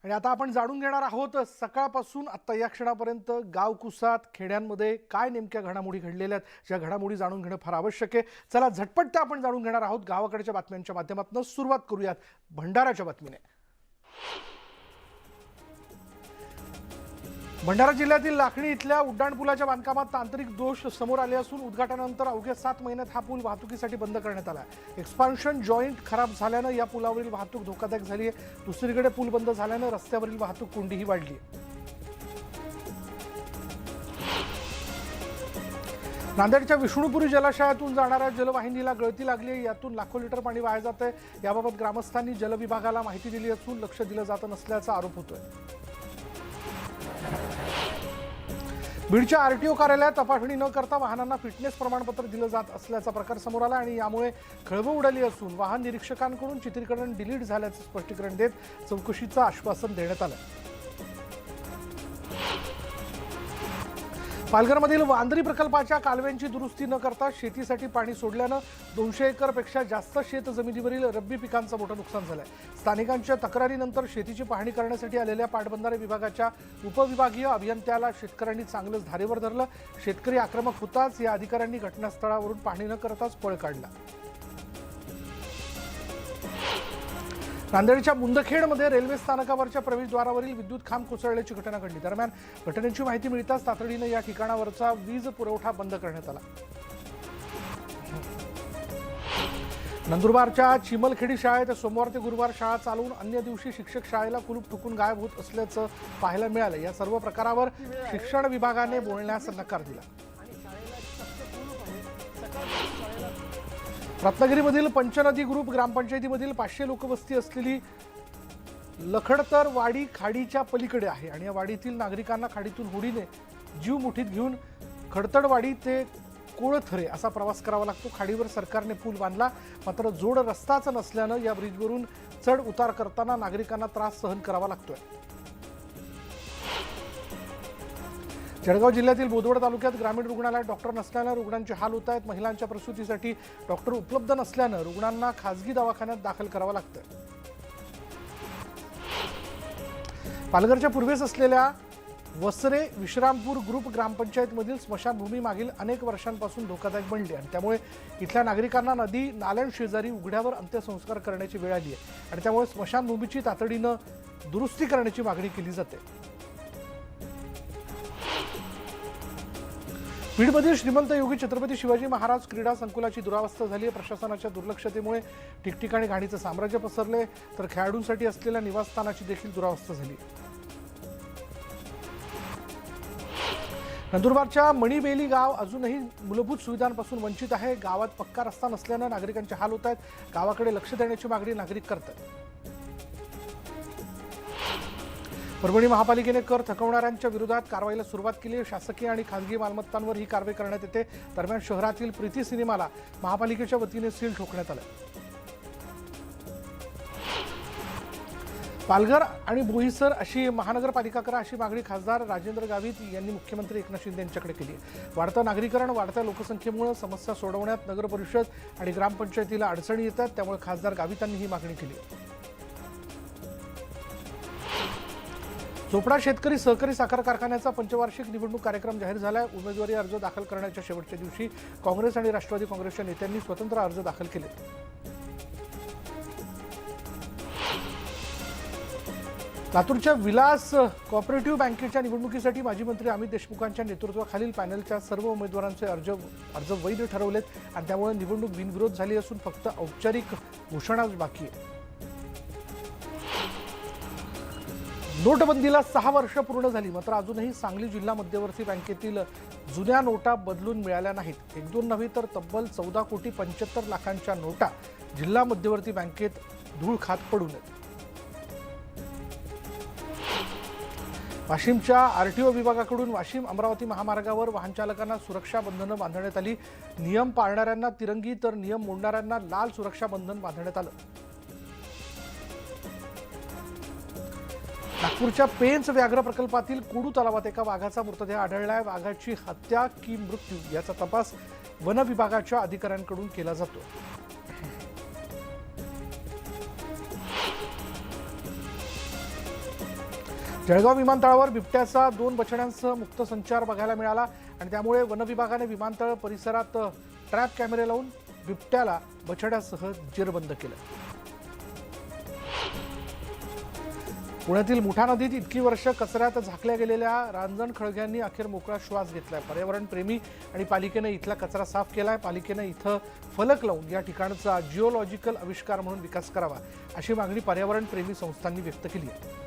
आणि आता आपण जाणून घेणार आहोत सकाळपासून आता या क्षणापर्यंत गावकुसात खेड्यांमध्ये काय नेमक्या घडामोडी घडलेल्या आहेत. ज्या घडामोडी जाणून घेणं फार आवश्यक आहे. चला झटपट त्या आपण जाणून घेणार आहोत गावाकडच्या बातम्यांच्या माध्यमातून. सुरुवात करूयात भंडाराच्या बातमीने. भंडारा जिल्ह्यातील लाखणी इथल्या उड्डाणपुलाच्या बांधकामात तांत्रिक दोष समोर आले असून उद्घाटनानंतर अवघ्या 7 महिन्यात हा पूल वाहतुकीसाठी बंद करण्यात आला. एक्सपान्शन जॉईंट खराब झाल्यानं या पुलावरील वाहतूक धोकादायक झाली आहे. दुसरीकडे पूल बंद झाल्यानं रस्त्यावरील वाहतूक कोंडीही वाढली आहे. नांदेडच्या विष्णुपुरी जलाशयातून जाणाऱ्या जलवाहिनीला गळती लागली आहे. यातून लाखो लिटर पाणी वाया जात आहे. याबाबत ग्रामस्थांनी जलविभागाला माहिती दिली असून लक्ष दिलं जात नसल्याचा आरोप होतोय. बीडच्या आरटीओ कार्यालयात तपासणी न करता वाहनांना फिटनेस प्रमाणपत्र दिलं जात असल्याचा प्रकार समोर आला आणि यामुळे खळबळ उडाली असून वाहन निरीक्षकांकडून चित्रीकरण डिलीट झाल्याचं स्पष्टीकरण देत चौकशीचं आश्वासन देण्यात आलं. पालघरमधील वांद्री प्रकल्पाच्या कालव्यांची दुरुस्ती न करता शेतीसाठी पाणी सोडल्यानं 200 एकरपेक्षा जास्त शेत जमिनीवरील रब्बी पिकांचं मोठं नुकसान झालंय. स्थानिकांच्या तक्रारीनंतर शेतीची पाहणी करण्यासाठी आलेल्या पाटबंधारे विभागाच्या उपविभागीय अभियंत्याला शेतकऱ्यांनी चांगलंच धारेवर धरलं. शेतकरी आक्रमक होताच या अधिकाऱ्यांनी घटनास्थळावरून पाहणी न करताच पळ काढला. नांदेडच्या मुंदखेडमध्ये रेल्वे स्थानकावरच्या प्रवेशद्वारावरील विद्युत खांब कोसळल्याची घटना घडली. दरम्यान घटनेची माहिती मिळताच तातडीनं या ठिकाणावरचा वीज पुरवठा बंद करण्यात आला. नंदुरबारच्या चिमलखेडी शाळेत सोमवार ते गुरुवार शाळा चालवून अन्य दिवशी शिक्षक शाळेला कुलूप ठोकून गायब होत असल्याचं पाहायला मिळालं. या सर्व प्रकारावर शिक्षण विभागाने बोलण्यास नकार दिला. रत्नागिरीमधील पंचनदी ग्रुप ग्रामपंचायतीमधील 500 लोकवस्ती असलेली लखडतर वाडी खाडीच्या पलीकडे आहे आणि या वाडीतील नागरिकांना खाडीतून होडीने जीव मुठीत घेऊन खडतडवाडी ते कोळथरे असा प्रवास करावा लागतो. खाडीवर सरकारने पूल बांधला, मात्र जोड रस्ताच नसल्यानं या ब्रिजवरून चढ उतार करताना नागरिकांना त्रास सहन करावा लागतोय. जळगाव जिल्ह्यातील बोदवड तालुक्यात ग्रामीण रुग्णालयात डॉक्टर नसल्यानं रुग्णांचे हाल होत आहेत. महिलांच्या प्रसूतीसाठी डॉक्टर उपलब्ध नसल्यानं रुग्णांना खासगी दवाखान्यात दाखल करावं लागतं. पालघरच्या पूर्वेस असलेल्या वसरे विश्रामपूर ग्रुप ग्रामपंचायतमधील स्मशानभूमी मागील अनेक वर्षांपासून धोकादायक बनली आणि त्यामुळे इथल्या नागरिकांना नदी नाल्यांशेजारी उघड्यावर अंत्यसंस्कार करण्याची वेळ आली आहे आणि त्यामुळे स्मशानभूमीची तातडीनं दुरुस्ती करण्याची मागणी केली जाते. बीडमधील श्रीमंत योगी छत्रपती शिवाजी महाराज क्रीडा संकुलाची दुरावस्था झाली आहे. प्रशासनाच्या दुर्लक्षतेमुळे ठिकठिकाणी घाणीचं साम्राज्य पसरले तर खेळाडूंसाठी असलेल्या निवासस्थानाची देखील दुरावस्था झाली. नंदुरबारच्या मणिबेली गाव अजूनही मूलभूत सुविधांपासून वंचित आहे. गावात पक्का रस्ता नसल्यानं नागरिकांचे हाल होत आहेत. गावाकडे लक्ष देण्याची मागणी नागरिक करतात. परभणी महापालिकेने कर थकवणाऱ्यांच्या विरोधात कारवाईला सुरुवात केली आहे. शासकीय आणि खासगी मालमत्तांवर ही कारवाई करण्यात येते. दरम्यान शहरातील प्रीती सिनेमाला महापालिकेच्या वतीने सील ठोकण्यात आलं. पालघर आणि बोईसर अशी महानगरपालिका करा अशी मागणी खासदार राजेंद्र गावित यांनी मुख्यमंत्री एकनाथ शिंदे यांच्याकडे केली आहे. वाढतं नागरीकरण, वाढत्या लोकसंख्येमुळे समस्या सोडवण्यात नगर परिषद आणि ग्रामपंचायतीला अडचणी येतात. त्यामुळे खासदार गावितांनी ही मागणी केली आहे. चोपडा शेतकरी सहकारी साखर कारखान्याचा पंचवार्षिक निवडणूक कार्यक्रम जाहीर झालाय. उमेदवारी अर्ज दाखल करण्याच्या शेवटच्या दिवशी काँग्रेस आणि राष्ट्रवादी काँग्रेसच्या नेत्यांनी स्वतंत्र अर्ज दाखल केले. लातूरच्या विलास कॉपरेटिव्ह बँकेच्या निवडणुकीसाठी माजी मंत्री अमित देशमुखांच्या नेतृत्वाखालील पॅनलच्या सर्व उमेदवारांचे अर्ज वैध ठरवलेत आणि त्यामुळे निवडणूक बिनविरोध झाली असून फक्त औपचारिक घोषणाच बाकी आहे. नोटबंदीला 6 वर्ष पूर्ण झाली, मात्र अजूनही सांगली जिल्हा मध्यवर्ती बँकेतील जुन्या नोटा बदलून मिळाल्या नाहीत. 1-2 नव्हे तर तब्बल 14 कोटी 75 लाखांच्या नोटा जिल्हा मध्यवर्ती बँकेत धूळ खात पडून आहेत. वाशिमच्या आरटीओ विभागाकडून वाशिम अमरावती महामार्गावर वाहन चालकांना सुरक्षा बंधनं बांधण्यात आली. नियम पाळणाऱ्यांना तिरंगी तर नियम मोडणाऱ्यांना लाल सुरक्षा बंधन बांधण्यात आलं. नागपूरच्या पेंच व्याघ्र प्रकल्पातील कुडू तलावात एका वाघाचा मृतदेह आढळलाय. वाघाची हत्या की मृत्यू याचा तपास वन विभागाच्या अधिकाऱ्यांकडून केला जातो. जळगाव विमानतळावर बिबट्याचा 2 बछड्यांसह मुक्त संचार बघायला मिळाला आणि त्यामुळे वनविभागाने विमानतळ परिसरात ट्रॅप कॅमेरे लावून बिबट्याला बछड्यासह जेरबंद केलं. पुण्यातील मुठा नदीत इतकी वर्ष कचऱ्यात झाकल्या गेलेल्या रांजण खळग्यांनी अखेर मोकळा श्वास घेतलाय. पर्यावरण प्रेमी आणि पालिकेने इथला कचरा साफ केलाय. पालिकेने इथं फलक लावून या ठिकाणचा जिओलॉजिकल आविष्कार म्हणून विकास करावा अशी मागणी पर्यावरण प्रेमी संस्थांनी व्यक्त केली आहे.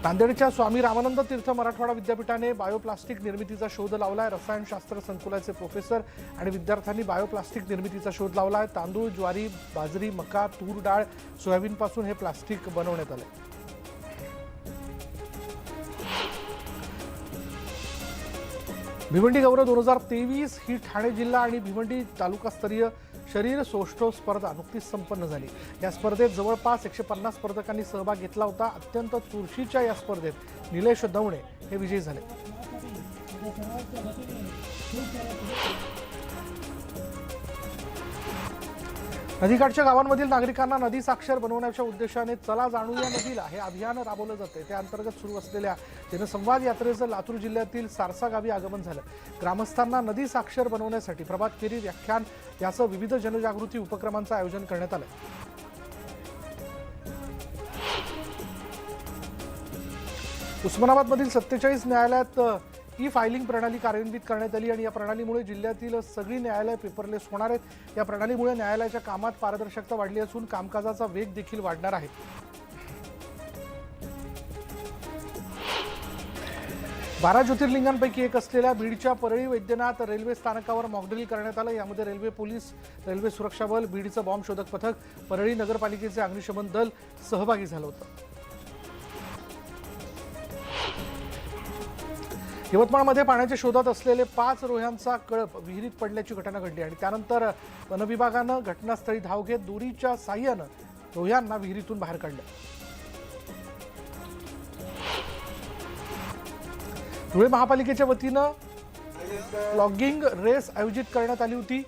नांदेडच्या स्वामी रामानंद तीर्थ मराठवाडा विद्यापीठाने बायोप्लास्टिक निर्मितीचा शोध लावलाय. रसायनशास्त्र संकुलाचे प्रोफेसर आणि विद्यार्थ्यांनी बायोप्लास्टिक निर्मितीचा शोध लावलाय. तांदूळ, ज्वारी, बाजरी, मका, तूर डाळ, सोयाबीनपासून हे प्लास्टिक बनवण्यात आलंय. भिवंडी गौरव 2023 ही ठाणे जिल्हा आणि भिवंडी तालुकास्तरीय शरीर सौष्ठव स्पर्धा नुकतीच संपन्न झाली. या स्पर्धेत जवळपास 150 स्पर्धकांनी सहभाग घेतला होता. अत्यंत चुरशीच्या या स्पर्धेत निलेश दवणे हे विजयी झाले. नदीकाठच्या गावांमधील नागरिकांना नदी साक्षर बनवण्याच्या उद्देशाने चला जाणूया नदीला हे अभियान राबवलं जाते. त्या अंतर्गत सुरू असलेल्या जनसंवाद यात्रेचं लातूर जिल्ह्यातील सारसा गावी आगमन झालं. ग्रामस्थांना नदी साक्षर बनवण्यासाठी प्रभात फेरी, व्याख्यान यासह विविध जनजागृती उपक्रमांचं आयोजन करण्यात आलं. उस्मानाबादमधील 47 न्यायालयात ई फायलिंग प्रणाली कार्यान्वित करण्यात आली आणि या प्रणालीमुळे जिल्ह्यातील सगळी न्यायालय पेपरलेस होणार आहेत. या प्रणालीमुळे न्यायालयाच्या कामात पारदर्शकता वाढली असून कामकाजाचा वेग देखील वाढणार आहे. बारा ज्योतिर्लिंगांपैकी एक असलेल्या बीडच्या परळी वैद्यनाथ रेल्वे स्थानकावर मॉकड्रिल करण्यात आलं. यामध्ये रेल्वे पोलीस, रेल्वे सुरक्षा बल, बीडचं बॉम्ब शोधक पथक, परळी नगरपालिकेचे अग्निशमन दल सहभागी झालं होतं. यवतमाळमध्ये पाण्याच्या शोधात असलेले 5 रोह्यांचा कळप विहिरीत पडल्याची घटना घडली आणि त्यानंतर वनविभागानं घटनास्थळी धाव घेत दोरीच्या साह्यानं रोह्यांना विहिरीतून बाहेर काढलं. धुळे महापालिकेच्या वतीनं प्लॉगिंग रेस आयोजित करण्यात आली होती.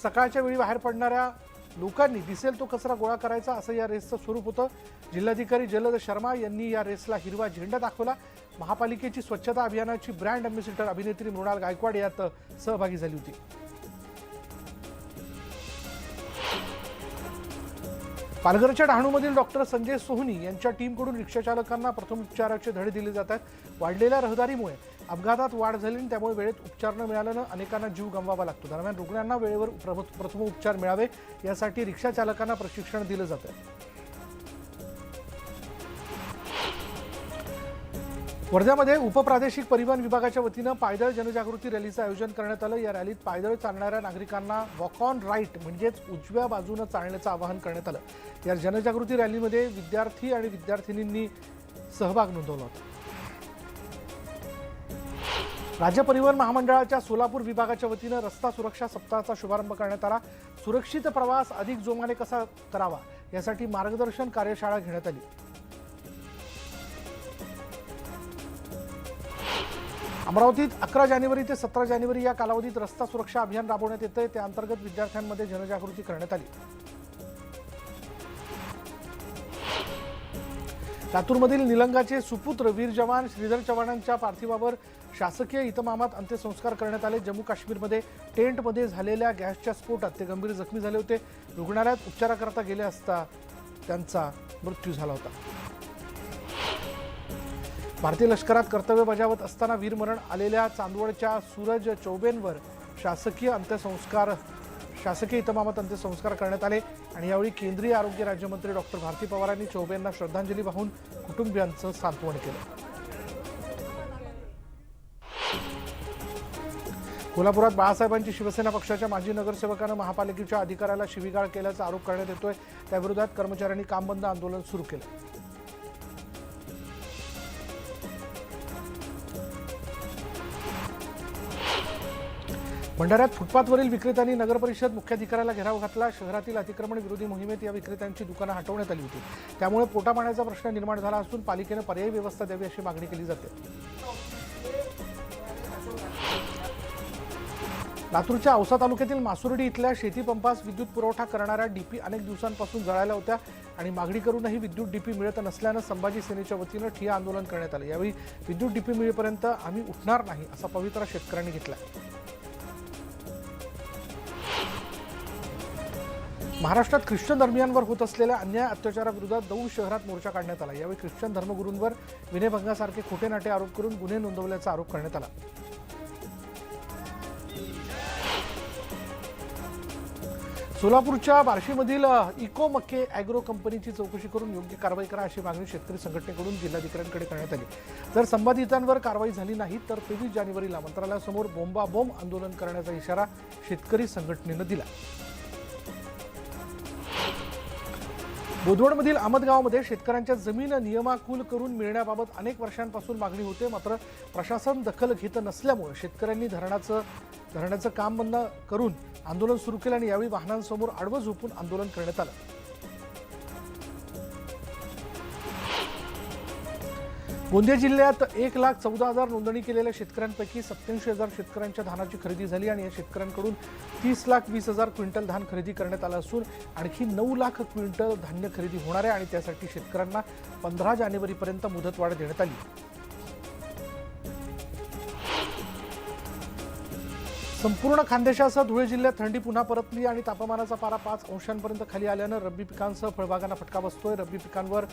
सकाळच्या वेळी बाहेर पडणाऱ्या लोकांनी दिसेल तो कचरा गोळा करायचा असं या रेसचं स्वरूप होतं. जिल्हाधिकारी जलद शर्मा यांनी या रेसला हिरवा झेंडा दाखवला. महापालिकेची स्वच्छता अभियानाची ब्रँड अँबॅसिडर अभिनेत्री मृणाल गायकवाड यात सहभागी झाली होती. पालघरच्या डहाणूमधील डॉक्टर संजय सोहनी यांच्या टीमकडून रिक्षाचालकांना प्रथमोपचाराचे धडे दिले जात आहेत. वाढलेल्या रहदारीमुळे अपघातात वाढ झाली आणि त्यामुळे वेळेत उपचार न मिळाल्यानं अनेकांना जीव गमवावा लागतो. दरम्यान रुग्णांना वेळेवर प्रथमोपचार मिळावे यासाठी रिक्षाचालकांना प्रशिक्षण दिलं जातं. वर्ध्यामध्ये उपप्रादेशिक परिवहन विभागाच्या वतीनं पायदळ जनजागृती रॅलीचं आयोजन करण्यात आलं. या रॅलीत पायदळ चालणाऱ्या नागरिकांना वॉक ऑन राईट म्हणजेच उजव्या बाजूनं चालण्याचं आवाहन करण्यात आलं. या जनजागृती रॅलीमध्ये विद्यार्थी आणि विद्यार्थिनींनी सहभाग नोंदवला होता. राज्य परिवहन महामंडळाच्या सोलापूर विभागाच्या वतीनं रस्ता सुरक्षा सप्ताहाचा शुभारंभ करण्यात आला. सुरक्षित प्रवास अधिक जोमाने कसा करावा यासाठी मार्गदर्शन कार्यशाळा घेण्यात आली. अमरावतीत 11 जानेवारी ते 17 जानेवारी या कालावधीत रस्ता सुरक्षा अभियान राबवण्यात येते. त्या अंतर्गत विद्यार्थ्यांमध्ये जनजागृती करण्यात आली. लातूरमधील निलंगाचे सुपुत्र वीर जवान श्रीधर चव्हाणांच्या पार्थिवावर शासकीय इतमामात अंत्यसंस्कार करण्यात आले. जम्मू काश्मीरमध्ये टेंटमध्ये झालेल्या गॅसच्या स्फोटात ते गंभीर जखमी झाले होते. रुग्णालयात उपचाराकरता गेले असता त्यांचा मृत्यू झाला होता. भारतीय लष्करात कर्तव्य बजावत असताना वीरमरण आलेल्या चांदवडच्या सूरज चौबेंवर शासकीय इतमामात अंत्यसंस्कार करण्यात आले आणि यावेळी केंद्रीय आरोग्य राज्यमंत्री डॉक्टर भारती पवारांनी चौबेंना श्रद्धांजली वाहून कुटुंबियांचं सांत्वन केलं. कोल्हापुरात बाळासाहेबांची शिवसेना पक्षाच्या माजी नगरसेवकानं महापालिकेच्या अधिकाऱ्याला शिवीगाळ केल्याचा आरोप करण्यात येतोय. त्याविरोधात कर्मचाऱ्यांनी कामबंद आंदोलन सुरू केलं. भंडाऱ्यात फुटपाथवरील विक्रेत्यांनी नगरपरिषद मुख्याधिकाऱ्याला घेराव घातला. शहरातील अतिक्रमण विरोधी मोहिमेत या विक्रेत्यांची दुकानं हटवण्यात आली होती. त्यामुळे पोटापाण्याचा प्रश्न निर्माण झाला असून पालिकेनं पर्यायी व्यवस्था द्यावी अशी मागणी केली जाते. लातूरच्या औसा तालुक्यातील मासुर्डी इथल्या शेती पंपास विद्युत पुरवठा करणाऱ्या डीपी अनेक दिवसांपासून जळाल्या होत्या आणि मागणी करूनही विद्युत डीपी मिळत नसल्यानं संभाजी सेनेच्या वतीनं ठिय्या आंदोलन करण्यात आलं। यावेळी विद्युत डीपी मिळेपर्यंत आम्ही उठणार नाही असा पवित्रा शेतकऱ्यांनी घेतला। महाराष्ट्रात ख्रिश्चन धर्मियांवर होत असलेल्या अन्याय अत्याचाराविरोधात दौंड शहरात मोर्चा काढण्यात आला। यावेळी ख्रिश्चन धर्मगुरूंवर विनयभंगासारखे खोटे नाटे आरोप करून गुन्हे नोंदवल्याचा आरोप करण्यात आला। सोलापूरच्या बार्शीमधील इको मक्के ॲग्रो कंपनीची चौकशी करून योग्य कारवाई करा अशी मागणी शेतकरी संघटनेकडून जिल्हाधिकाऱ्यांकडे करण्यात आली। जर संबंधितांवर कारवाई झाली नाही तर 23 जानेवारीला मंत्रालयासमोर बोंबाबोंब आंदोलन करण्याचा इशारा शेतकरी संघटनेनं दिला। बोदवडमधील आमदगावमध्ये शेतकऱ्यांच्या जमीन नियमाकुल करून मिळण्याबाबत अनेक वर्षांपासून मागणी होते, मात्र प्रशासन दखल घेत नसल्यामुळे शेतकऱ्यांनी धरणाचं काम बंद करून आंदोलन सुरू केलं आणि यावेळी वाहनांसमोर आडवं झोपून आंदोलन करण्यात आलं। गोंदिया जिल्ह्यात 1,14,000 नोंदणी केलेल्या शेतकऱ्यांपैकी 87,000 शेतकऱ्यांच्या धानाची खरेदी झाली आणि या शेतकऱ्यांकडून 30,20,000 क्विंटल धान खरेदी करण्यात आलं असून आणखी 9 लाख क्विंटल धान्य खरेदी होणार आहे आणि त्यासाठी शेतकऱ्यांना 15 जानेवारीपर्यंत मुदतवाढ देण्यात आली। संपूर्ण खानदेशासह धुळे जिल्ह्यात थंडी पुन्हा परतली आणि तापमानाचा पारा 5 अंशांपर्यंत खाली आल्यानं रब्बी पिकांसह फळबागांना फटका बसतोय। रब्बी पिकांवर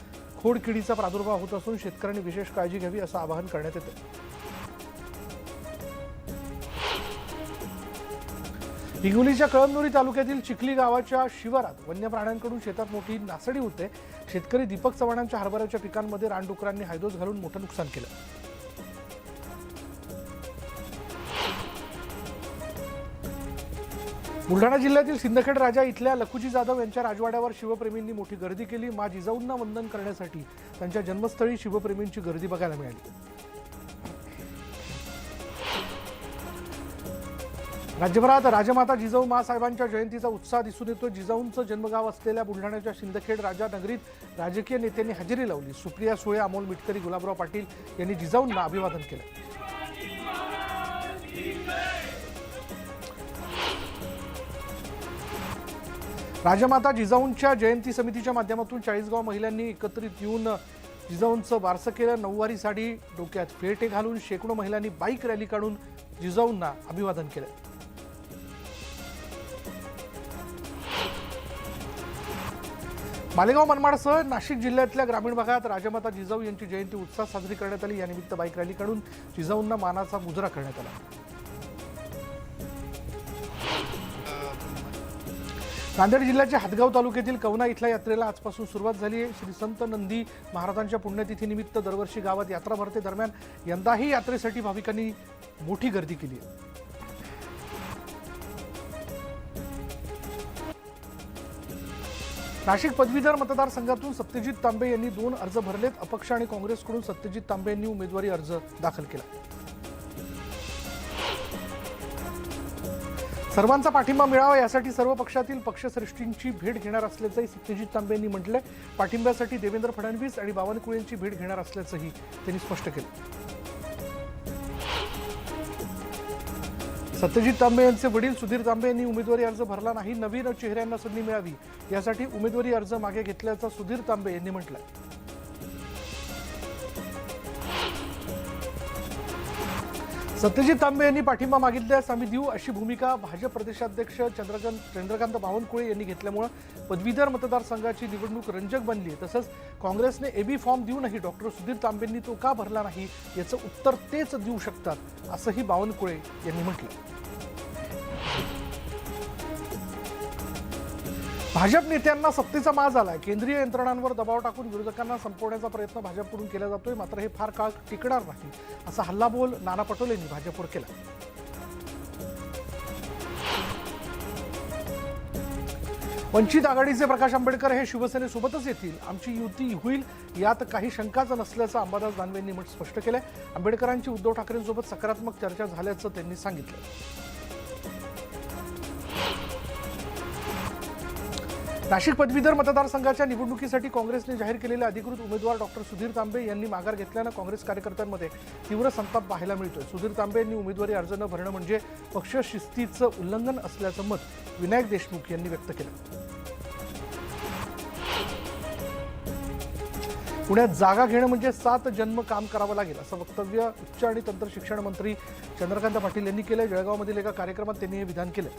खोडकिडीचा प्रादुर्भाव होत असून शेतकऱ्यांनी विशेष काळजी घ्यावी असं आवाहन करण्यात येतं। हिंगोलीच्या कळमनुरी तालुक्यातील चिखली गावाच्या शिवारात वन्य प्राण्यांकडून शेतात मोठी नासडी होते। शेतकरी दीपक चव्हाणांच्या हरभऱ्याच्या पिकांमध्ये रानडुकरांनी हायदोस घालून मोठं नुकसान केलं। बुलढाणा जिल्ह्यातील सिंदखेड राजा इथल्या लखुजी जाधव यांच्या राजवाड्यावर शिवप्रेमींनी मोठी गर्दी केली। माँ जिजाऊंना वंदन करण्यासाठी त्यांच्या जन्मस्थळी शिवप्रेमींची गर्दी बघायला मिळाली। राज्यभरात राजमाता जिजाऊ माँसाहेबांच्या जयंतीचा उत्साह दिसून येतो। जिजाऊंचं जन्मगाव असलेल्या बुलढाण्याच्या सिंदखेड राजा नगरीत राजकीय नेत्यांनी हजेरी लावली। सुप्रिया सुळे, अमोल मिटकरी, गुलाबराव पाटील यांनी जिजाऊंना अभिवादन केलं। राजमाता जिजाऊंच्या जयंती समितीच्या माध्यमातून 40 महिलांनी एकत्रित येऊन जिजाऊंचं बारसं केलं। नऊवारी साडी, डोक्यात फेटे घालून शेकडो महिलांनी बाईक रॅली काढून जिजाऊंना अभिवादन केलं। मालेगाव, मनमाडसह नाशिक जिल्ह्यातल्या ग्रामीण भागात राजमाता जिजाऊ यांची जयंती उत्साहात साजरी करण्यात आली। यानिमित्त बाईक रॅली काढून जिजाऊंना मानाचा मुजरा करण्यात आला। नांदेड जिल्ह्याच्या हदगाव तालुक्यातील कवना इथल्या यात्रेला आजपासून सुरुवात झाली आहे। श्री संत नंदी महाराजांच्या पुण्यतिथीनिमित्त दरवर्षी गावात यात्रा भरते। दरम्यान यंदाही यात्रेसाठी भाविकांनी मोठी गर्दी केली आहे। नाशिक पदवीधर मतदारसंघातून सत्यजित तांबे यांनी 2 अर्ज भरलेत। अपक्ष आणि काँग्रेसकडून सत्यजित तांबे यांनी उमेदवारी अर्ज दाखल केला। सर्वांचा पाठिंबा मिळावा यासाठी सर्व पक्षातील पक्षश्रेष्ठींची भेट घेणार असल्याचंही सत्यजित तांबे यांनी म्हटलंय। पाठिंब्यासाठी देवेंद्र फडणवीस आणि बावनकुळे यांची भेट घेणार असल्याचंही त्यांनी स्पष्ट केलं। सत्यजित तांबे यांचे वडील सुधीर तांबे यांनी उमेदवारी अर्ज भरला नाही। नवीन चेहऱ्यांना संधी मिळावी यासाठी उमेदवारी अर्ज मागे घेतल्याचं सुधीर तांबे यांनी म्हटलंय। सत्यजित तांबे यांनी पाठिंबा मागितल्यास आम्ही देऊ अशी भूमिका भाजप प्रदेशाध्यक्ष चंद्रकांत बावनकुळे यांनी घेतल्यामुळे पदवीधर मतदारसंघाची निवडणूक रंजक बनली आहे। तसंच काँग्रेसने एबी फॉर्म देऊनही डॉक्टर सुधीर तांबेंनी तो का भरला नाही याचं उत्तर तेच देऊ शकतात असंही बावनकुळे यांनी म्हटलं। भाजप नेत्यांना सत्तेचा माज आलाय। केंद्रीय यंत्रणांवर दबाव टाकून विरोधकांना संपवण्याचा प्रयत्न भाजपकडून केला जातोय, मात्र हे फार काळ टिकणार नाही असा हल्लाबोल नाना पटोले यांनी भाजपवर केला। वंचित आघाडीचे प्रकाश आंबेडकर हे शिवसेनेसोबतच येतील, आमची युती होईल यात काही शंकाच नसल्याचं अंबादास दानवे यांनी स्पष्ट केलंय। आंबेडकरांची उद्धव ठाकरेंसोबत सकारात्मक चर्चा झाल्याचं त्यांनी सांगितलं। नाशिक पदवीधर मतदारसंघाच्या निवडणुकीसाठी काँग्रेसने जाहीर केलेले अधिकृत उमेदवार डॉक्टर सुधीर तांबे यांनी माघार घेतल्यानं काँग्रेस कार्यकर्त्यांमध्ये तीव्र संताप पाहायला मिळतोय। सुधीर तांबे यांनी उमेदवारी अर्ज न भरणं म्हणजे पक्ष शिस्तीचं उल्लंघन असल्याचं मत विनायक देशमुख यांनी व्यक्त केलं। पुण्यात जागा घेणं म्हणजे 7 जन्म काम करावं लागेल असं वक्तव्य उच्च आणि तंत्र शिक्षण मंत्री चंद्रकांत पाटील यांनी केलं। जळगावमधील एका कार्यक्रमात त्यांनी हे विधान केलं।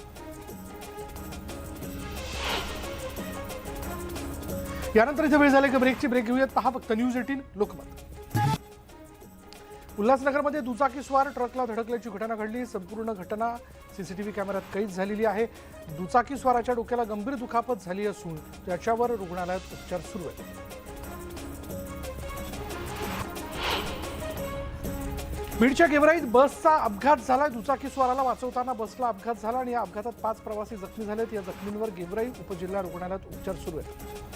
यानंतर इथे वेळ झाली की ब्रेक घेऊयात। पहा फक्त न्यूज 18 लोकमत। उल्हासनगरमध्ये दुचाकीस्वार ट्रकला धडकल्याची घटना घडली। संपूर्ण घटना सीसीटीव्ही कॅमेऱ्यात कैद झालेली आहे। दुचाकीस्वाराच्या डोक्याला गंभीर दुखापत झाली असून त्याच्यावर रुग्णालयात उपचार सुरू आहेत। बीडच्या गेवराईत बसचा अपघात झाला। दुचाकीस्वाराला वाचवताना बसला अपघात झाला आणि या अपघातात 5 प्रवासी जखमी झालेत। या जखमींवर गेवराई उपजिल्हा रुग्णालयात उपचार सुरू आहेत।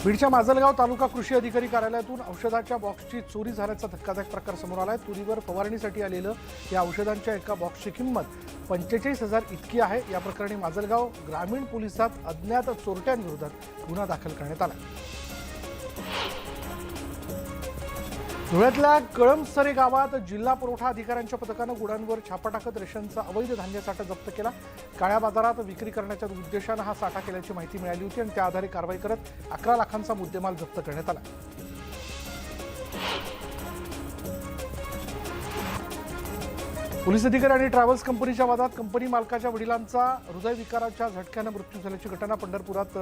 बीडच्या माजलगाव तालुका कृषी अधिकारी कार्यालयातून औषधाच्या बॉक्सची चोरी झाल्याचा धक्कादायक प्रकार समोर आलाय। तुरीवर फवारणीसाठी आलेलं या औषधांच्या एका बॉक्सची किंमत 45,000 इतकी आहे। या प्रकरणी माजलगाव ग्रामीण पोलिसात अज्ञात चोरट्यांविरोधात गुन्हा दाखल करण्यात आला। धुळ्यातल्या कळमसरे गावात जिल्हा पुरवठा अधिकाऱ्यांच्या पथकानं गुडांवर छापा टाकत रेशनचा अवैध धान्य साठा जप्त केला। काळ्या बाजारात विक्री करण्याच्या उद्देशानं हा साठा केल्याची माहिती मिळाली होती आणि त्या आधारे कारवाई करत 11 लाखांचा मुद्देमाल जप्त करण्यात आला। पोलीस अधिकारी आणि ट्रॅव्हल्स कंपनीच्या वादात कंपनी मालकाच्या वडिलांचा हृदयविकाराच्या झटक्यानं मृत्यू झाल्याची घटना पंढरपुरात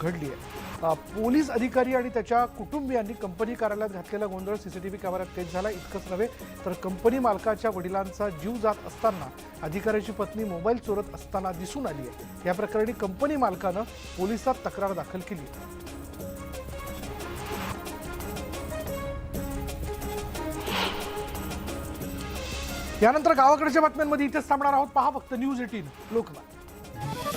घडली आहे। पोलीस अधिकारी आणि त्याच्या कुटुंबियांनी कंपनी कार्यालयात घातलेला गोंधळ सीसीटीव्ही कॅमेऱ्यात कैद झाला। इतकंच नव्हे तर कंपनी मालकाच्या वडिलांचा जीव जात असताना अधिकाऱ्याची पत्नी मोबाईल चोरत असताना दिसून आली आहे। या प्रकरणी कंपनी मालकानं पोलिसात तक्रार दाखल केली। यानंतर गावाकडच्या बातम्यांमध्ये इथेच थांबणार आहोत। पहा फक्त न्यूज 18 लोकमत।